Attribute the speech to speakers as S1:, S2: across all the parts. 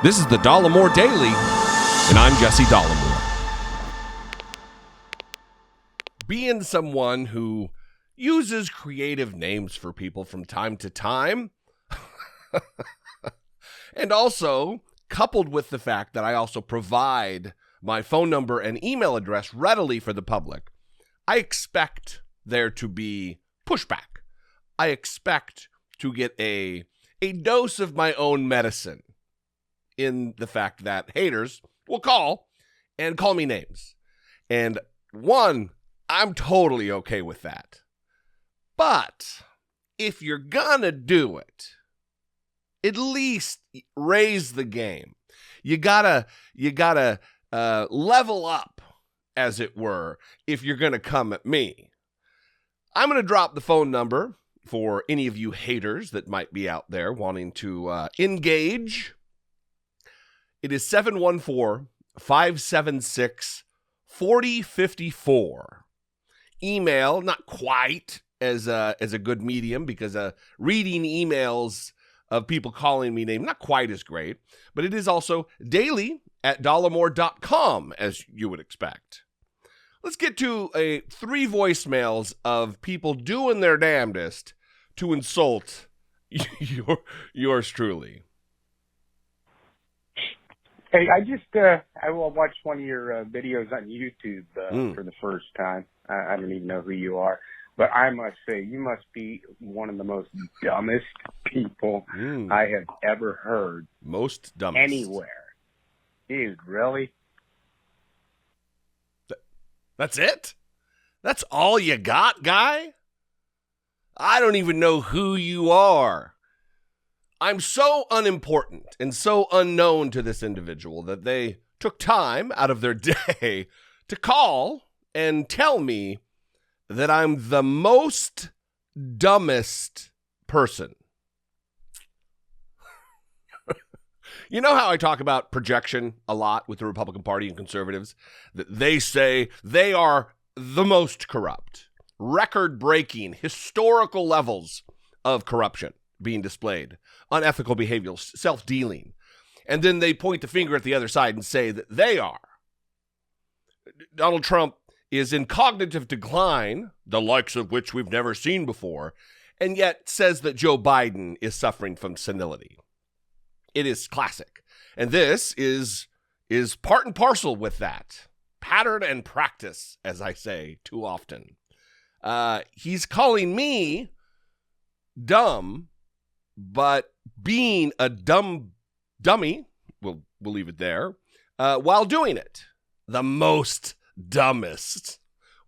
S1: This is the Dollemore Daily, and I'm Jesse Dollemore. Being someone who uses creative names for people from time to time, and also coupled with the fact that I also provide my phone number and email address readily for the public, I expect there to be pushback. I expect to get a dose of my own medicine in the fact that haters will call me names. And one, I'm totally okay with that. But if you're gonna do it, at least raise the game. You gotta level up, as it were, if you're gonna come at me. I'm gonna drop the phone number for any of you haters that might be out there wanting to engage. It is 714-576-4054. Email, not quite as a good medium, because reading emails of people calling me name, not quite as great, but it is also daily@dollemore.com, as you would expect. Let's get to 3 voicemails of people doing their damnedest to insult yours truly.
S2: Hey, I watched one of your videos on YouTube for the first time. I don't even know who you are, but I must say you must be one of the most dumbest people I have ever heard.
S1: Most dumbest
S2: anywhere. Dude, really?
S1: That's it? That's all you got, guy? I don't even know who you are. I'm so unimportant and so unknown to this individual that they took time out of their day to call and tell me that I'm the most dumbest person. You know how I talk about projection a lot with the Republican Party and conservatives? That they say they are the most corrupt, record-breaking, historical levels of corruption being displayed, unethical behavior, self-dealing. And then they point the finger at the other side and say that they are. Donald Trump is in cognitive decline, the likes of which we've never seen before, and yet says that Joe Biden is suffering from senility. It is classic. And this is part and parcel with that. Pattern and practice, as I say too often. He's calling me dumb, but being a dummy, we'll leave it there, while doing it. The most dumbest.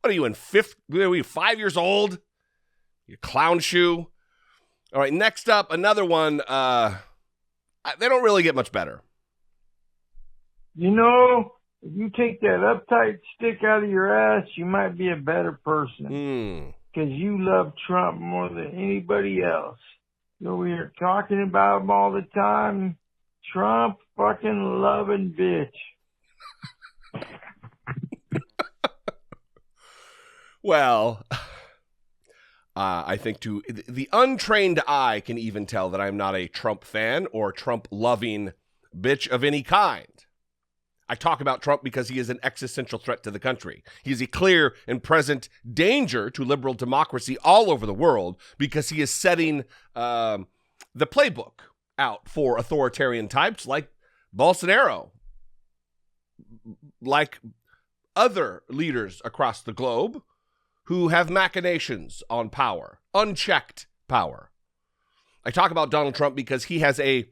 S1: What are you in 5 years old? You clown shoe. All right, next up, another one. They don't really get much better.
S3: You know, if you take that uptight stick out of your ass, you might be a better person. Because you love Trump more than anybody else. You're over here talking about him all the time. Trump fucking loving bitch.
S1: Well, I think to the untrained eye can even tell that I'm not a Trump fan or Trump-loving bitch of any kind. I talk about Trump because he is an existential threat to the country. He is a clear and present danger to liberal democracy all over the world because he is setting the playbook out for authoritarian types like Bolsonaro, like other leaders across the globe who have machinations on power, unchecked power. I talk about Donald Trump because he has a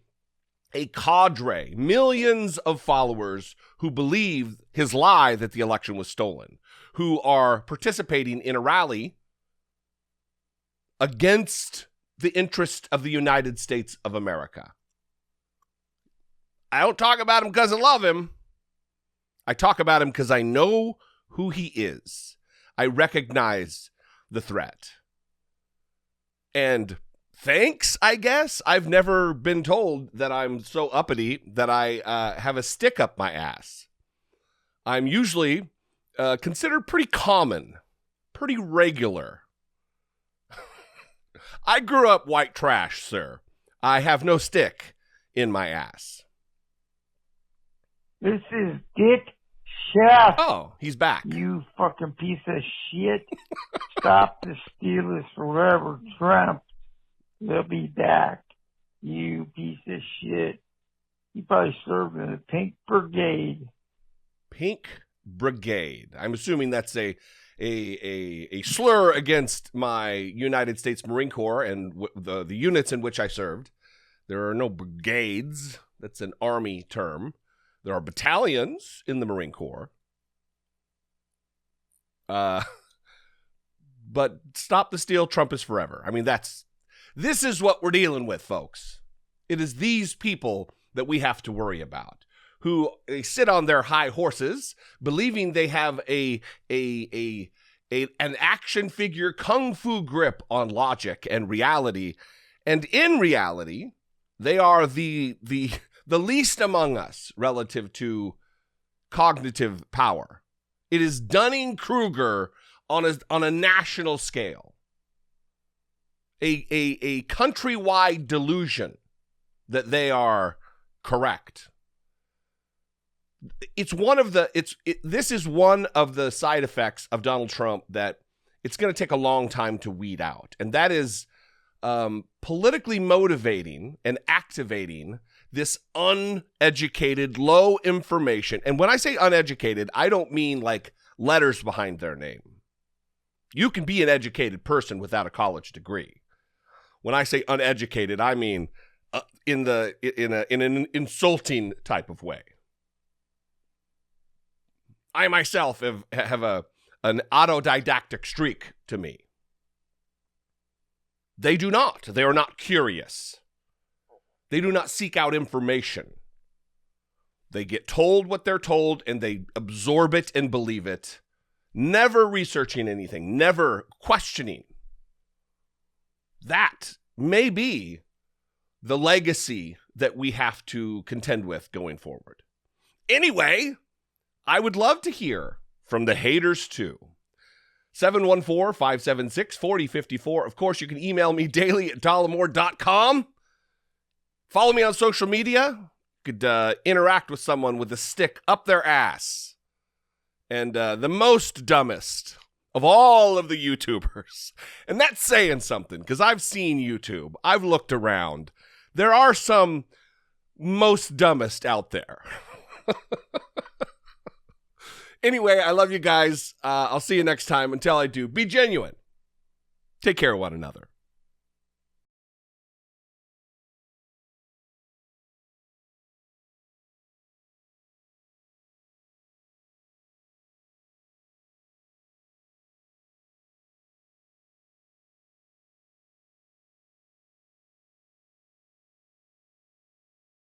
S1: cadre, millions of followers who believe his lie that the election was stolen, who are participating in a rally against the interest of the United States of America. I don't talk about him because I love him. I talk about him because I know who he is. I recognize the threat. And thanks, I guess. I've never been told that I'm so uppity that I have a stick up my ass. I'm usually considered pretty common, pretty regular. I grew up white trash, sir. I have no stick in my ass.
S3: This is Dick Schaff.
S1: Oh, he's back.
S3: You fucking piece of shit. Stop the Steelers forever, Trump. They'll be back. You piece of shit. You probably served in the Pink Brigade.
S1: Pink Brigade. I'm assuming that's a slur against my United States Marine Corps and the units in which I served. There are no brigades. That's an Army term. There are battalions in the Marine Corps. But stop the steal, Trump is forever. I mean, this is what we're dealing with, folks. It is these people that we have to worry about, who sit on their high horses, believing they have an action figure kung fu grip on logic and reality. And in reality, they are the least among us relative to cognitive power. It is Dunning-Kruger on a national scale. A countrywide delusion that they are correct. This is one of the side effects of Donald Trump that it's going to take a long time to weed out. And that is politically motivating and activating this uneducated, low information. And when I say uneducated, I don't mean like letters behind their name. You can be an educated person without a college degree. When I say uneducated, I mean in an insulting type of way. I myself have an autodidactic streak to me. They do not. They are not curious. They do not seek out information. They get told what they're told and they absorb it and believe it, never researching anything, never questioning. That may be the legacy that we have to contend with going forward. Anyway, I would love to hear from the haters too. 714-576-4054. Of course, you can email me daily at dollemore.com. Follow me on social media. You could interact with someone with a stick up their ass. And the most dumbest of all of the YouTubers. And that's saying something, because I've seen YouTube. I've looked around. There are some most dumbest out there. Anyway, I love you guys. I'll see you next time. Until I do, be genuine. Take care of one another.